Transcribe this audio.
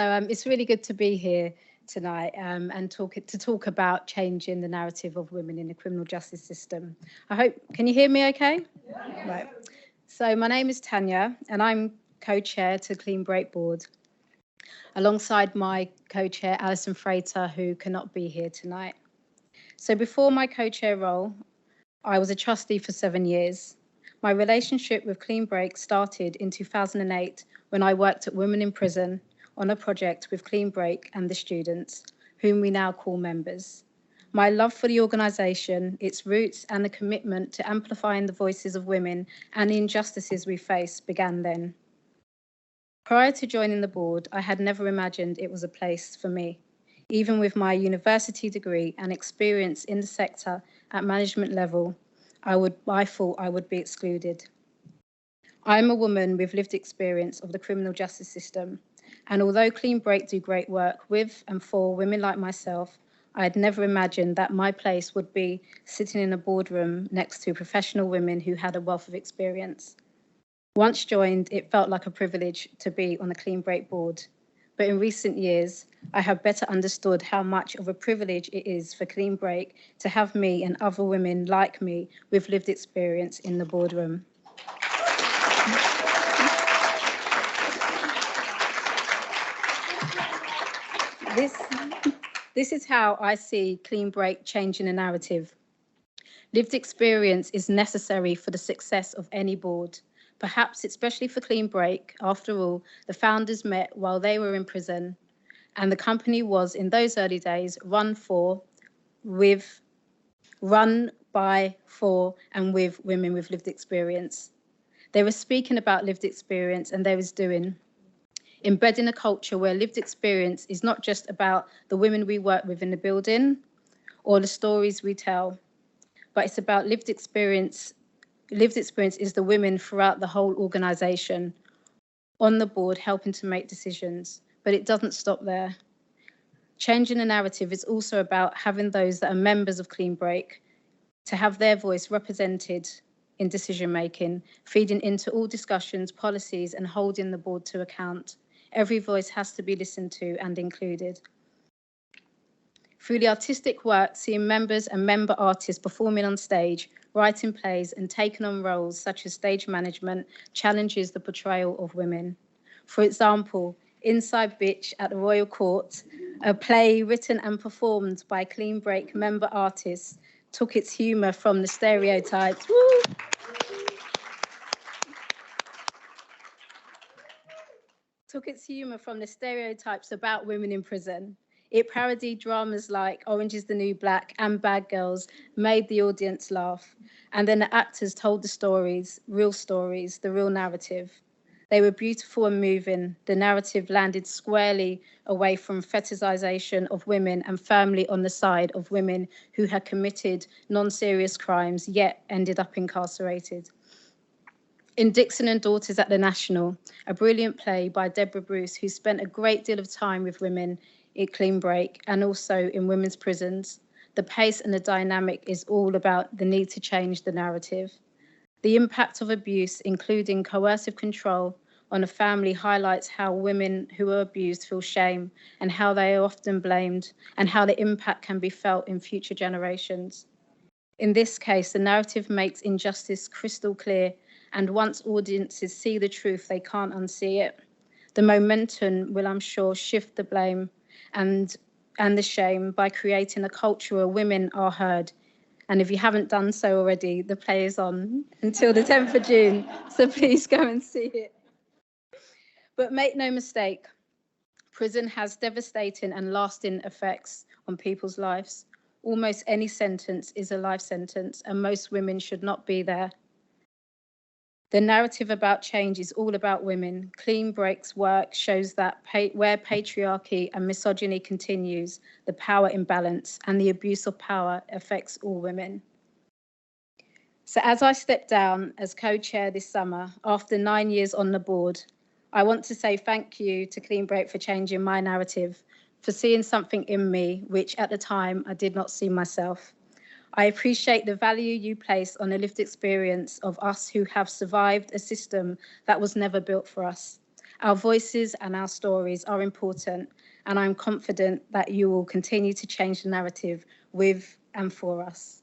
It's really good to be here tonight and talk about changing the narrative of women in the criminal justice system. Can you hear me okay? Yeah. Right. So my name is Tanya and I'm co-chair to Clean Break Board alongside my co-chair Alison Frater, who cannot be here tonight. So before my co-chair role, I was a trustee for 7 years. My relationship with Clean Break started in 2008 when I worked at Women in Prison on a project with Clean Break and the students, whom we now call members. My love for the organisation, its roots and the commitment to amplifying the voices of women and the injustices we face began then. Prior to joining the board, I had never imagined it was a place for me. Even with my university degree and experience in the sector at management level, I thought I would be excluded. I'm a woman with lived experience of the criminal justice system, and although Clean Break do great work with and for women like myself, I had never imagined that my place would be sitting in a boardroom next to professional women who had a wealth of experience. Once joined, it felt like a privilege to be on the Clean Break board. But in recent years, I have better understood how much of a privilege it is for Clean Break to have me and other women like me with lived experience in the boardroom. This is how I see Clean Break changing the narrative. Lived experience is necessary for the success of any board. Perhaps especially for Clean Break, after all, the founders met while they were in prison, and the company was, in those early days, run by, for, and with women with lived experience. They were speaking about lived experience, and they was doing. Embedding a culture where lived experience is not just about the women we work with in the building or the stories we tell, but it's about lived experience. Lived experience is the women throughout the whole organisation, on the board, helping to make decisions. But it doesn't stop there. Changing the narrative is also about having those that are members of Clean Break to have their voice represented in decision making, feeding into all discussions, policies, and holding the board to account. Every voice has to be listened to and included. Through the artistic work, seeing members and member artists performing on stage, writing plays, and taking on roles such as stage management challenges the portrayal of women. For example, Inside Bitch at the Royal Court, a play written and performed by Clean Break member artists, took its humour from the stereotypes. Woo! Took its humour from the stereotypes about women in prison. It parodied dramas like Orange is the New Black and Bad Girls, made the audience laugh. And then the actors told the stories, the real narrative. They were beautiful and moving. The narrative landed squarely away from fetishization of women and firmly on the side of women who had committed non-serious crimes, yet ended up incarcerated. In Dixon and Daughters at the National, a brilliant play by Deborah Bruce, who spent a great deal of time with women at Clean Break and also in women's prisons, the pace and the dynamic is all about the need to change the narrative. The impact of abuse, including coercive control on a family, highlights how women who are abused feel shame and how they are often blamed and how the impact can be felt in future generations. In this case, the narrative makes injustice crystal clear, and once audiences see the truth, they can't unsee it. The momentum will, I'm sure, shift the blame and the shame by creating a culture where women are heard. And if you haven't done so already, the play is on until the 10th of June, so please go and see it. But make no mistake, prison has devastating and lasting effects on people's lives. Almost any sentence is a life sentence, and most women should not be there. The narrative about change is all about women. Clean Break's work shows that where patriarchy and misogyny continues, the power imbalance and the abuse of power affects all women. So as I step down as co-chair this summer, after 9 years on the board, I want to say thank you to Clean Break for changing my narrative, for seeing something in me, which at the time I did not see myself. I appreciate the value you place on the lived experience of us who have survived a system that was never built for us. Our voices and our stories are important, and I'm confident that you will continue to change the narrative with and for us.